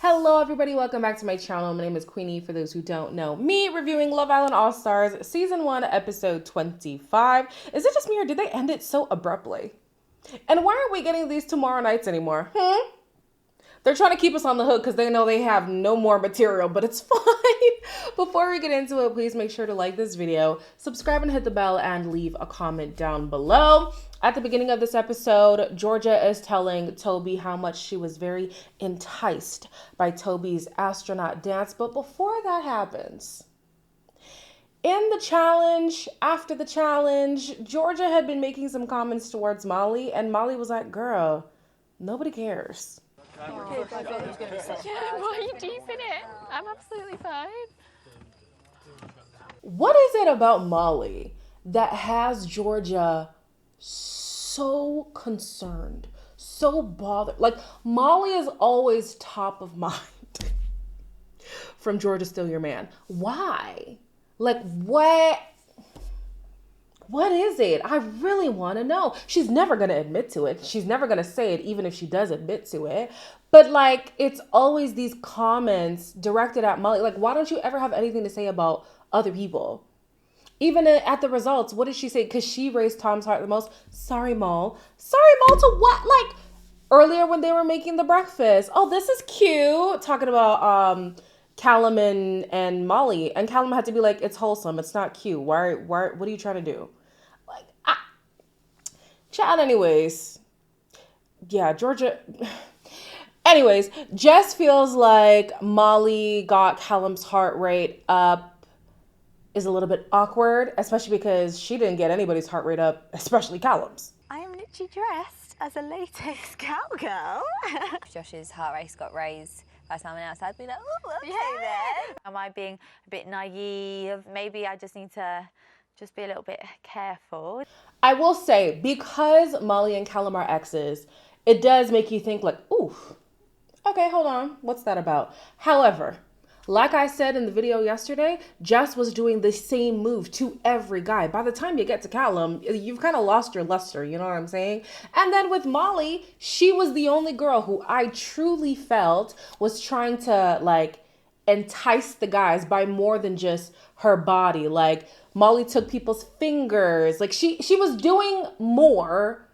Hello everybody, welcome back to my channel. My name is Queenie, for those who don't know me, reviewing Love Island All-Stars Season 1, Episode 25. Is it just me or did they end it so abruptly? And why aren't we getting these tomorrow nights anymore? They're trying to keep us on the hook because they know they have no more material, but it's fine. Before we get into it, please make sure to like this video, subscribe and hit the bell, and leave a comment down below. At the beginning of this episode, Georgia is telling Toby how much she was very enticed by Toby's astronaut dance. But before that happens, in the challenge, after the challenge, Georgia had been making some comments towards Molly, and Molly was like, girl, nobody cares. Yeah, why are you teasing it? I'm absolutely fine. What is it about Molly that has Georgia so concerned, so bothered? Like, Molly is always top of mind from Georgia Still Your Man. Why? Like, what is it? I really want to know. She's never going to admit to it. She's never going to say it, even if she does admit to it. But like, it's always these comments directed at Molly. Like, why don't you ever have anything to say about other people? Even at the results, what did she say? Because she raised Tom's heart the most. Sorry, Mal. Sorry, Mal, to what? Like, earlier when they were making the breakfast. Oh, this is cute. Talking about Callum and Molly. And Callum had to be like, it's wholesome. It's not cute. Why, what are you trying to do? Like, chat anyways. Yeah, Georgia. Anyways, Jess feels like Molly got Callum's heart rate up is a little bit awkward, especially because she didn't get anybody's heart rate up, especially Callum's. I am literally dressed as a latex cowgirl. Josh's heart rate got raised by someone else. I'd be like, oh, okay Yeah. then. Am I being a bit naive? Maybe I just need to just be a little bit careful. I will say, because Molly and Callum are exes, it does make you think like, ooh, okay, hold on. What's that about? However, like I said in the video yesterday, Jess was doing the same move to every guy. By the time you get to Callum, you've kind of lost your luster, you know what I'm saying? And then with Molly, she was the only girl who I truly felt was trying to like entice the guys by more than just her body. Like, Molly took people's fingers. Like, she was doing more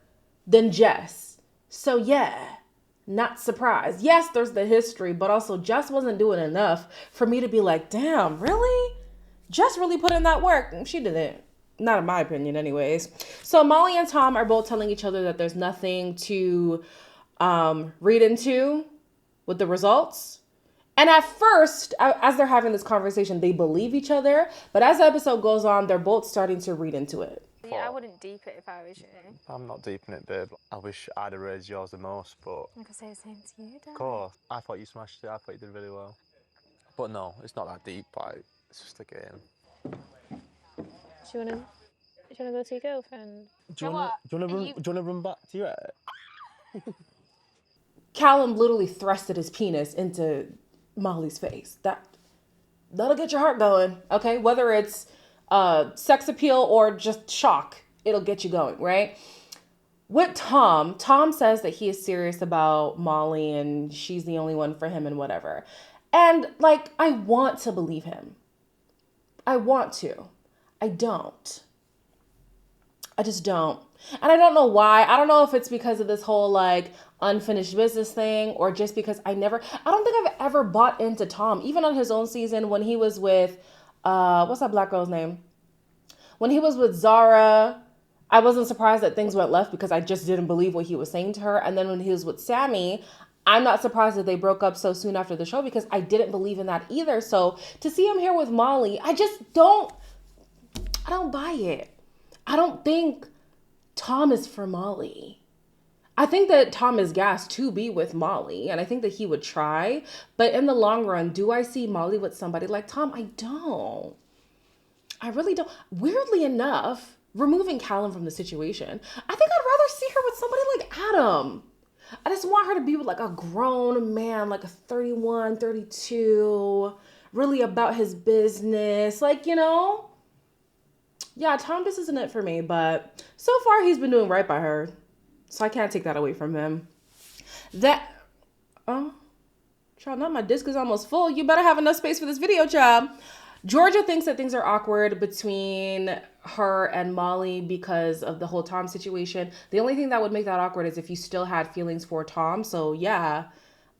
than Jess. So yeah. Not surprised. Yes, there's the history, but also Jess wasn't doing enough for me to be like, damn, really? Jess really put in that work. She didn't. Not in my opinion, anyways. So Molly and Tom are both telling each other that there's nothing to read into with the results. And at first, as they're having this conversation, they believe each other. But as the episode goes on, they're both starting to read into it. Yeah, I wouldn't deep it if I was you. I'm not deep in it, babe. I wish I'd have raised yours the most, but I could say the same to you, don't of course, I thought you smashed it. I thought you did really well. But no, it's not that deep. Like, it's just a game. Do you wanna go to your girlfriend? Do you wanna run back to your ex? Callum literally thrusted his penis into Molly's face. That'll get your heart going, okay? Whether it's sex appeal or just shock, it'll get you going, right? With Tom says that he is serious about Molly and she's the only one for him and whatever. And like, I want to believe him. I want to. I don't. I just don't. And I don't know why. I don't know if it's because of this whole like unfinished business thing or just because I don't think I've ever bought into Tom, even on his own season when he was with, what's that black girl's name? When he was with Zara, I wasn't surprised that things went left because I just didn't believe what he was saying to her. And then when he was with Sammy, I'm not surprised that they broke up so soon after the show because I didn't believe in that either. So to see him here with Molly, I don't buy it. I don't think Tom is for Molly. I think that Tom is gassed to be with Molly, and I think that he would try. But in the long run, do I see Molly with somebody like Tom? I don't. I really don't. Weirdly enough, removing Callum from the situation, I think I'd rather see her with somebody like Adam. I just want her to be with like a grown man, like a 31, 32, really about his business. Like, you know? Yeah, Tom just isn't it for me, but so far he's been doing right by her. So I can't take that away from him. Child, not my disc is almost full. You better have enough space for this video, child. Georgia thinks that things are awkward between her and Molly because of the whole Tom situation. The only thing that would make that awkward is if you still had feelings for Tom. So yeah,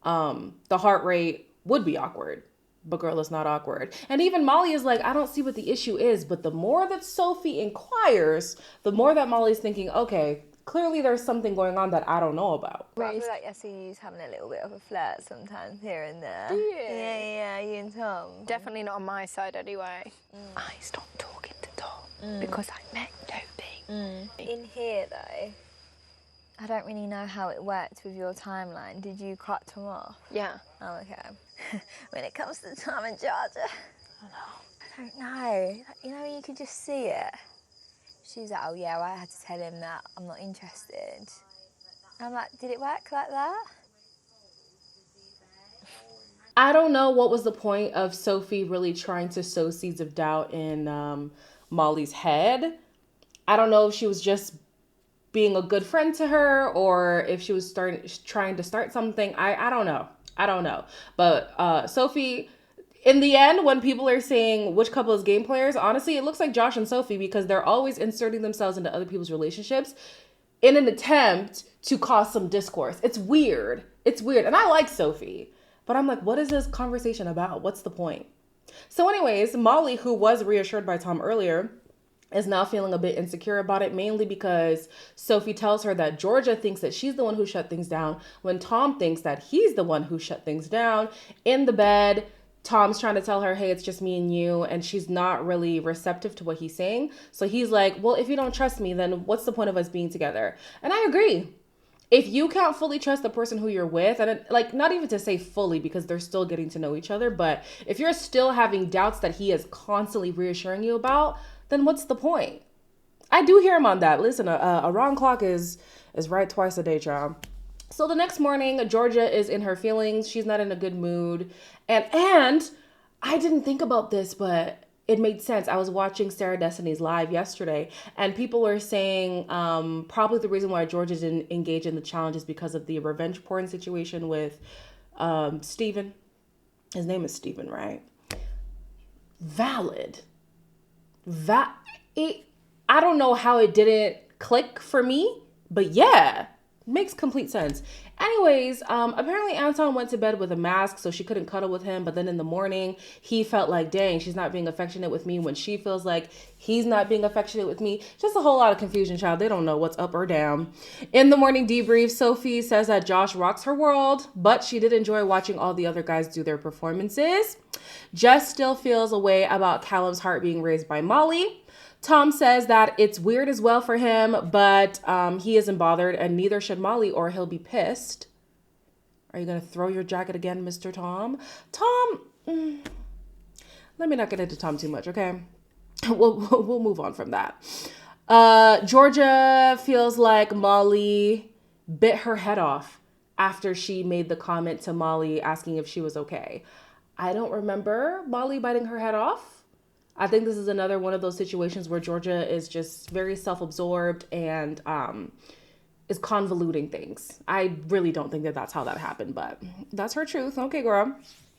the heart rate would be awkward. But girl, it's not awkward. And even Molly is like, I don't see what the issue is. But the more that Sophie inquires, the more that Molly's thinking, okay, clearly there's something going on that I don't know about. I feel like I see you having a little bit of a flirt sometimes here and there. Do you? Yeah, you and Tom. Definitely not on my side anyway. I stopped talking to Tom because I met Sophie. In here though, I don't really know how it worked with your timeline. Did you cut Tom off? Yeah. Oh, okay. When it comes to Tom and Georgia, I don't know. You know, you could just see it. She was like, oh yeah, well, I had to tell him that I'm not interested. And I'm like, did it work like that? I don't know what was the point of Sophie really trying to sow seeds of doubt in Molly's head. I don't know if she was just being a good friend to her or if she was trying to start something. I don't know. I don't know. But Sophie, in the end, when people are saying which couple is game players, honestly, it looks like Josh and Sophie because they're always inserting themselves into other people's relationships in an attempt to cause some discourse. It's weird. It's weird. And I like Sophie, but I'm like, what is this conversation about? What's the point? So anyways, Molly, who was reassured by Tom earlier, is now feeling a bit insecure about it, mainly because Sophie tells her that Georgia thinks that she's the one who shut things down when Tom thinks that he's the one who shut things down. In the bed, Tom's trying to tell her, hey, it's just me and you, and she's not really receptive to what he's saying. So he's like, well, if you don't trust me, then what's the point of us being together? And I agree. If you can't fully trust the person who you're with, and like not even to say fully because they're still getting to know each other, but if you're still having doubts that he is constantly reassuring you about, then what's the point? I do hear him on that. Listen, a wrong clock is right twice a day, child. So the next morning, Georgia is in her feelings. She's not in a good mood. And I didn't think about this, but it made sense. I was watching Sarah Destiny's live yesterday, and people were saying probably the reason why Georgia didn't engage in the challenge is because of the revenge porn situation with Steven. His name is Steven, right? Valid. I don't know how it didn't click for me, but yeah, makes complete sense. Anyways, apparently Anton went to bed with a mask, so she couldn't cuddle with him. But then in the morning, he felt like, dang, she's not being affectionate with me when she feels like he's not being affectionate with me. Just a whole lot of confusion, child. They don't know what's up or down. In the morning debrief, Sophie says that Josh rocks her world, but she did enjoy watching all the other guys do their performances. Jess still feels a way about Callum's heart being raised by Molly. Tom says that it's weird as well for him, but he isn't bothered, and neither should Molly, or he'll be pissed. Are you going to throw your jacket again, Mr. Tom? Tom, let me not get into Tom too much, okay? We'll move on from that. Georgia feels like Molly bit her head off after she made the comment to Molly asking if she was okay. I don't remember Molly biting her head off. I think this is another one of those situations where Georgia is just very self-absorbed and is convoluting things. I really don't think that that's how that happened, but that's her truth. Okay, girl.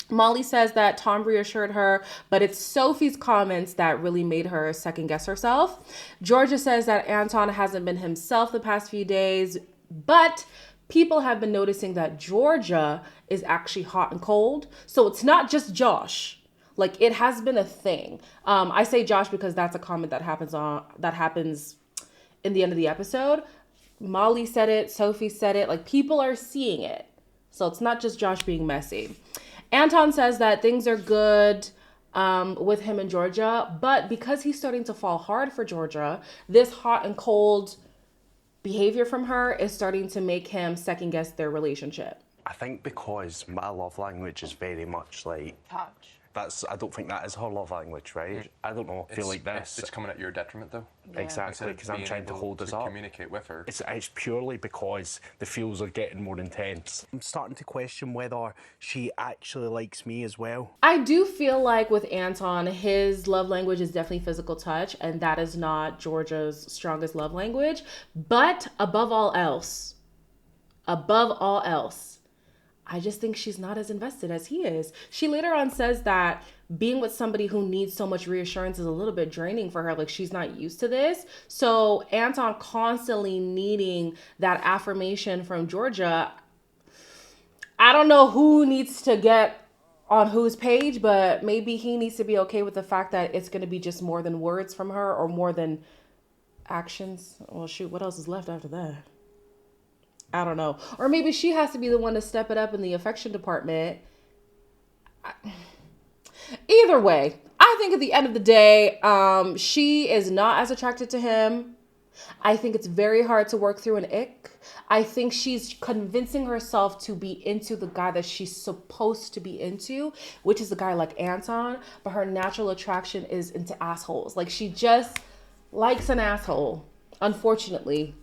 Molly says that Tom reassured her, but it's Sophie's comments that really made her second guess herself. Georgia says that Anton hasn't been himself the past few days, but people have been noticing that Georgia is actually hot and cold. So it's not just Josh. Like, it has been a thing. I say Josh because that's a comment that happens in the end of the episode. Molly said it. Sophie said it. Like, people are seeing it. So it's not just Josh being messy. Anton says that things are good with him and Georgia, but because he's starting to fall hard for Georgia, this hot and cold behavior from her is starting to make him second guess their relationship. I think because my love language is very much like Touch. I don't think that is her love language, right? I don't know. I feel like this. It's coming at your detriment, though. Yeah. Exactly, because I'm trying to hold us up. Communicate with her. It's purely because the feels are getting more intense. I'm starting to question whether she actually likes me as well. I do feel like with Anton, his love language is definitely physical touch, and that is not Georgia's strongest love language. But above all else, I just think she's not as invested as he is. She later on says that being with somebody who needs so much reassurance is a little bit draining for her. Like, she's not used to this. So Anton constantly needing that affirmation from Georgia. I don't know who needs to get on whose page, but maybe he needs to be okay with the fact that it's going to be just more than words from her or more than actions. Well, shoot, what else is left after that? I don't know. Or maybe she has to be the one to step it up in the affection department. Either way, I think at the end of the day, she is not as attracted to him. I think it's very hard to work through an ick. I think she's convincing herself to be into the guy that she's supposed to be into, which is a guy like Anton, but her natural attraction is into assholes. Like, she just likes an asshole, unfortunately.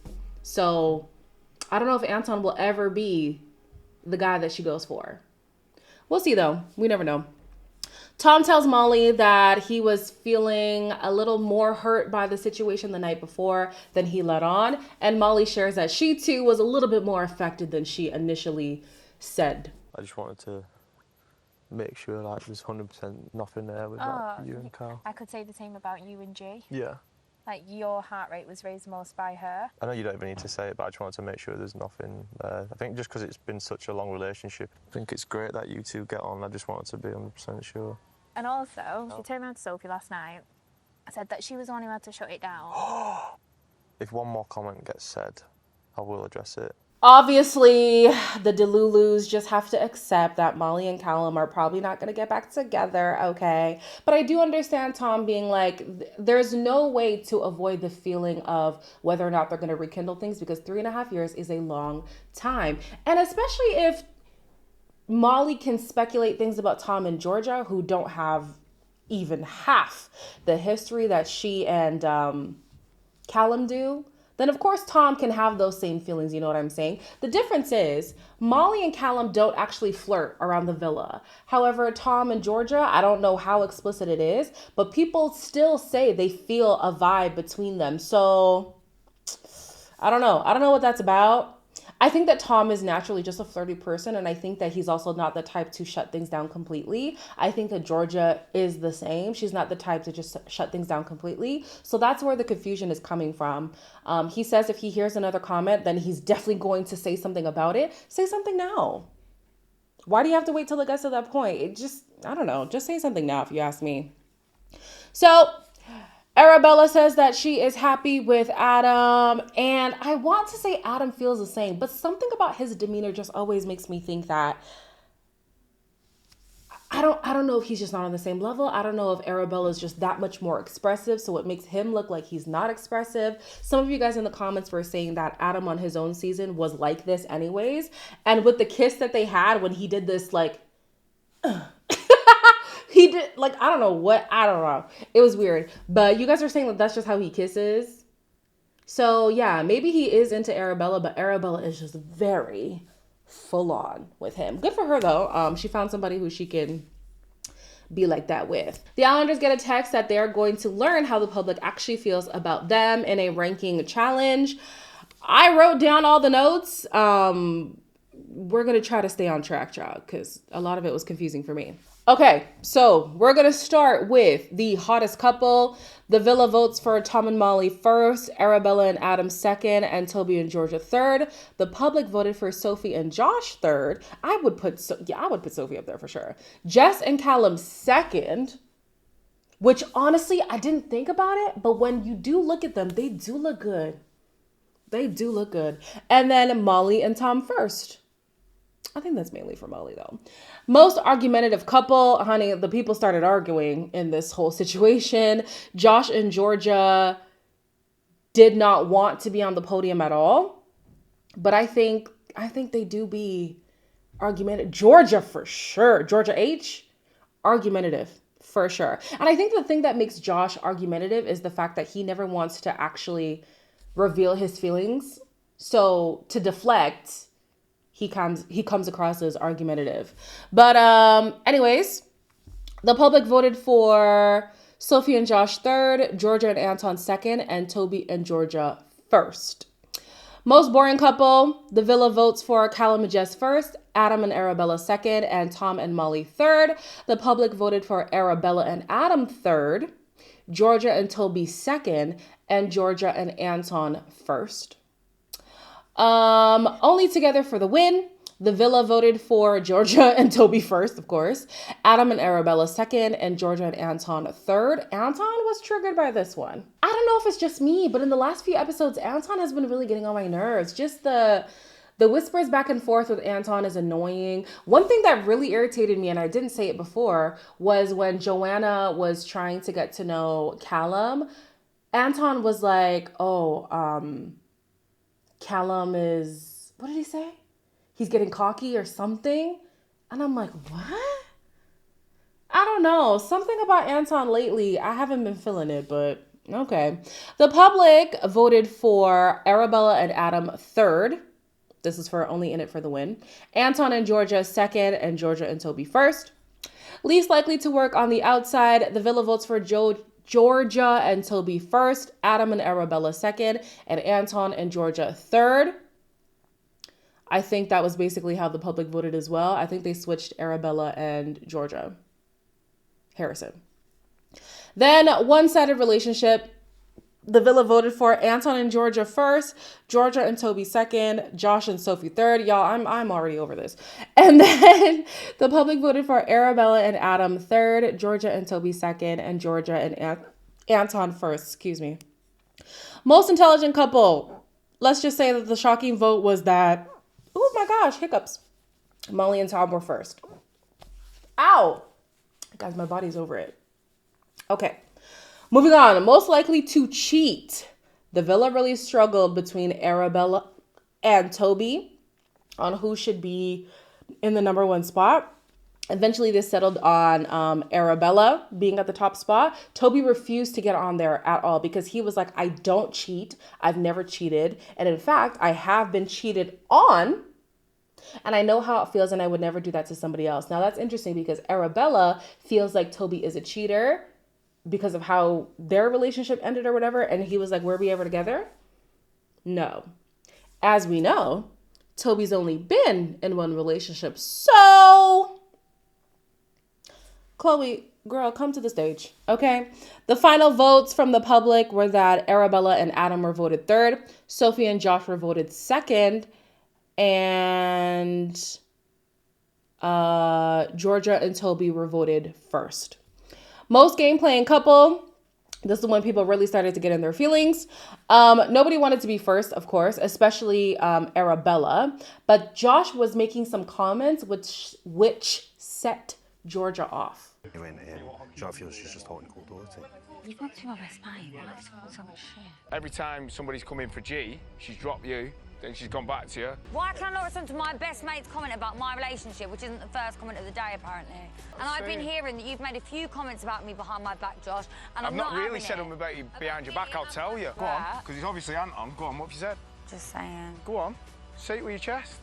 So I don't know if Anton will ever be the guy that she goes for. We'll see, though. We never know. Tom tells Molly that he was feeling a little more hurt by the situation the night before than he let on. And Molly shares that she, too, was a little bit more affected than she initially said. I just wanted to make sure like there's 100% nothing there with like, you and Carl. I could say the same about you and Jay. Yeah. Like, your heart rate was raised most by her. I know you don't even need to say it, but I just wanted to make sure there's nothing there. I think just because it's been such a long relationship, I think it's great that you two get on. I just wanted to be 100% sure. And also, she turned around to Sophie last night and said that she was the one who had to shut it down. If one more comment gets said, I will address it. Obviously, the Delulus just have to accept that Molly and Callum are probably not going to get back together, okay? But I do understand Tom being like, there's no way to avoid the feeling of whether or not they're going to rekindle things, because 3.5 years is a long time. And especially if Molly can speculate things about Tom and Georgia, who don't have even half the history that she and Callum do, then of course Tom can have those same feelings, you know what I'm saying? The difference is Molly and Callum don't actually flirt around the villa. However, Tom and Georgia, I don't know how explicit it is, but people still say they feel a vibe between them. So I don't know. I don't know what that's about. I think that Tom is naturally just a flirty person, and I think that he's also not the type to shut things down completely. I think that Georgia is the same. She's not the type to just shut things down completely. So that's where the confusion is coming from. He says if he hears another comment, then he's definitely going to say something about it. Say something now. Why do you have to wait till it gets to that point? It just, I don't know. Just say something now if you ask me. So Arabella says that she is happy with Adam, and I want to say Adam feels the same, but something about his demeanor just always makes me think that I don't know if he's just not on the same level. I don't know if Arabella is just that much more expressive, so it makes him look like he's not expressive. Some of you guys in the comments were saying that Adam on his own season was like this anyways, and with the kiss that they had when he did this like he did, like, I don't know. It was weird. But you guys are saying that that's just how he kisses. So, yeah, maybe he is into Arabella, but Arabella is just very full on with him. Good for her, though. She found somebody who she can be like that with. The Islanders get a text that they're going to learn how the public actually feels about them in a ranking challenge. I wrote down all the notes. We're going to try to stay on track, y'all, because a lot of it was confusing for me. Okay, so we're going to start with the hottest couple. The villa votes for Tom and Molly first, Arabella and Adam second, and Toby and Georgia third. The public voted for Sophie and Josh third. I would put Sophie up there for sure. Jess and Callum second, which honestly, I didn't think about it, but when you do look at them, they do look good. They do look good. And then Molly and Tom first. I think that's mainly for Molly, though. Most argumentative couple, honey, the people started arguing in this whole situation. Josh and Georgia did not want to be on the podium at all. But I think they do be argumentative. Georgia, for sure. Georgia H, argumentative, for sure. And I think the thing that makes Josh argumentative is the fact that he never wants to actually reveal his feelings. So to deflect, he comes across as argumentative. But anyways, the public voted for Sophie and Josh third, Georgia and Anton second, and Toby and Georgia first. Most boring couple, the villa votes for Callum and Jess first, Adam and Arabella second, and Tom and Molly third. The public voted for Arabella and Adam third, Georgia and Toby second, and Georgia and Anton first. Only together for the win. The villa voted for Georgia and Toby first, of course, Adam and Arabella second, and Georgia and Anton third. Anton was triggered by this one. I don't know if it's just me, but in the last few episodes, Anton has been really getting on my nerves. Just the whispers back and forth with Anton is annoying. One thing that really irritated me, and I didn't say it before, was when Joanna was trying to get to know Callum. Anton was like, Callum is, what did he say? He's getting cocky or something. And I'm like, what? I don't know. Something about Anton lately, I haven't been feeling it, but okay. The public voted for Arabella and Adam third. This is for only in it for the win. Anton and Georgia second, and Georgia and Toby first. Least likely to work on the outside, the villa votes for Georgia and Toby first, Adam and Arabella second, and Anton and Georgia third. I think that was basically how the public voted as well. I think they switched Arabella and Georgia Harrison. Then one-sided relationship. The villa voted for Anton and Georgia first, Georgia and Toby second, Josh and Sophie third. Y'all, I'm already over this. And then the public voted for Arabella and Adam third, Georgia and Toby second, and Georgia and Anton first. Excuse me. Most intelligent couple. Let's just say that the shocking vote was that, oh my gosh, hiccups. Molly and Tom were first. Ow. Guys, my body's over it. Okay. Moving on. Most likely to cheat. The villa really struggled between Arabella and Toby on who should be in the number one spot. Eventually, this settled on Arabella being at the top spot. Toby refused to get on there at all because he was like, I don't cheat. I've never cheated. And in fact, I have been cheated on. And I know how it feels, and I would never do that to somebody else. Now, that's interesting because Arabella feels like Toby is a cheater because of how their relationship ended or whatever. And he was like, were we ever together? No. As we know, Toby's only been in one relationship. So, Chloe, girl, come to the stage, okay? The final votes from the public were that Arabella and Adam were voted third, Sophie and Josh were voted second, and Georgia and Toby were voted first. Most game playing couple. This is when people really started to get in their feelings. Nobody wanted to be first, of course, especially Arabella. But Josh was making some comments which set Georgia off. He went in. Joe feels she's just hot and cold all the time. You've got to my best mate. Why is so much shit? Every time somebody's come in for G, she's dropped you, then she's gone back to you. Why can I not respond to my best mate's comment about my relationship, which isn't the first comment of the day, apparently? And I've been hearing that you've made a few comments about me behind my back, Josh, and I've not really said them about you behind your back, I'll tell you. Go on, because he's obviously Anton. Go on, what have you said? Just saying. Go on, say it with your chest.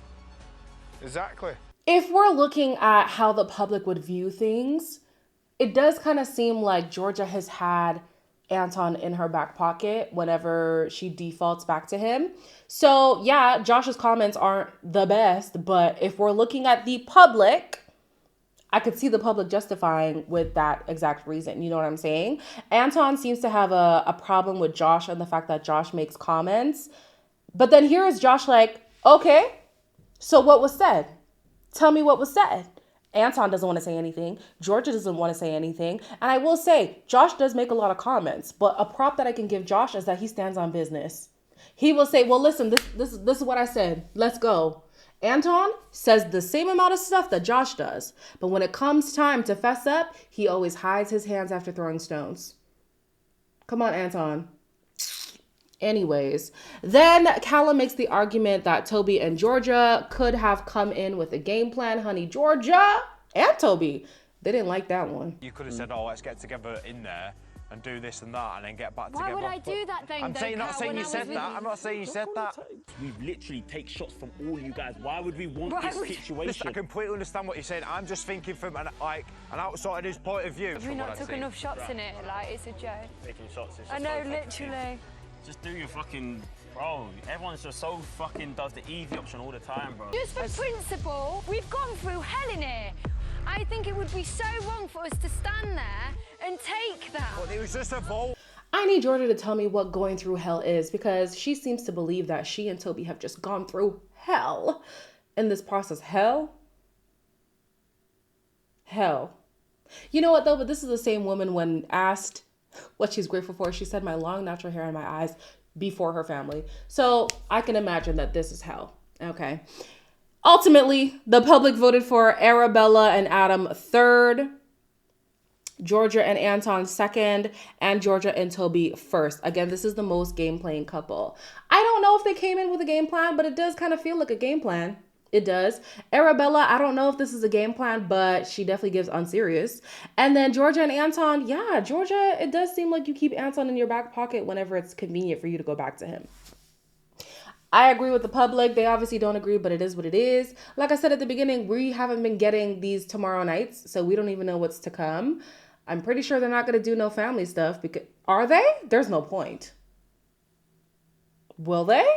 Exactly. If we're looking at how the public would view things, it does kind of seem like Georgia has had Anton in her back pocket whenever she defaults back to him. So yeah, Josh's comments aren't the best, but if we're looking at the public, I could see the public justifying with that exact reason. You know what I'm saying? Anton seems to have a problem with Josh and the fact that Josh makes comments. But then here is Josh like, okay, so what was said? Tell me what was said. Anton doesn't want to say anything. Georgia doesn't want to say anything. And I will say, Josh does make a lot of comments, but a prop that I can give Josh is that he stands on business. He will say, well, listen, this is what I said. Let's go. Anton says the same amount of stuff that Josh does, but when it comes time to fess up, he always hides his hands after throwing stones. Come on, Anton. Anyways, then Callum makes the argument that Toby and Georgia could have come in with a game plan. Honey, Georgia and Toby, they didn't like that one. You could have said, oh, let's get together in there and do this and that and then get back together. Why would I do that then? I'm not saying you said that. I'm not saying you said that. We literally take shots from all you guys. Why would we want this situation? Listen, I completely understand what you're saying. I'm just thinking from an outsider's point of view. Have we not took enough shots in it? Like, it's a joke. Taking shots is I know, literally. Just do your fucking Bro, everyone's just so fucking does the easy option all the time, bro. Just for principle, we've gone through hell in here. I think it would be so wrong for us to stand there and take that. But it was just a vote. I need Georgia to tell me what going through hell is, because she seems to believe that she and Toby have just gone through hell in this process. Hell? Hell. You know what though? But this is the same woman when asked what she's grateful for. She said, my long natural hair in my eyes before her family. So I can imagine that this is hell. Okay. Ultimately, the public voted for Arabella and Adam third, Georgia and Anton second, and Georgia and Toby first. Again, this is the most game playing couple. I don't know if they came in with a game plan, but it does kind of feel like a game plan. It does. Arabella, I don't know if this is a game plan, but she definitely gives unserious. And then Georgia and Anton, yeah, Georgia, it does seem like you keep Anton in your back pocket whenever it's convenient for you to go back to him. I agree with the public. They obviously don't agree, but it is what it is. Like I said at the beginning, we haven't been getting these tomorrow nights, so we don't even know what's to come. I'm pretty sure they're not going to do no family stuff, because are they? There's no point. Will they?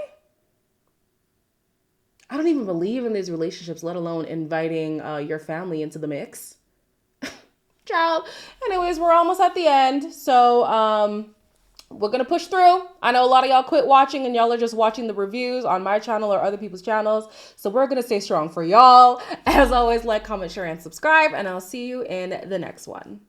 I don't even believe in these relationships, let alone inviting your family into the mix. Child. Anyways, we're almost at the end. So we're going to push through. I know a lot of y'all quit watching and y'all are just watching the reviews on my channel or other people's channels. So we're going to stay strong for y'all. As always, like, comment, share, and subscribe. And I'll see you in the next one.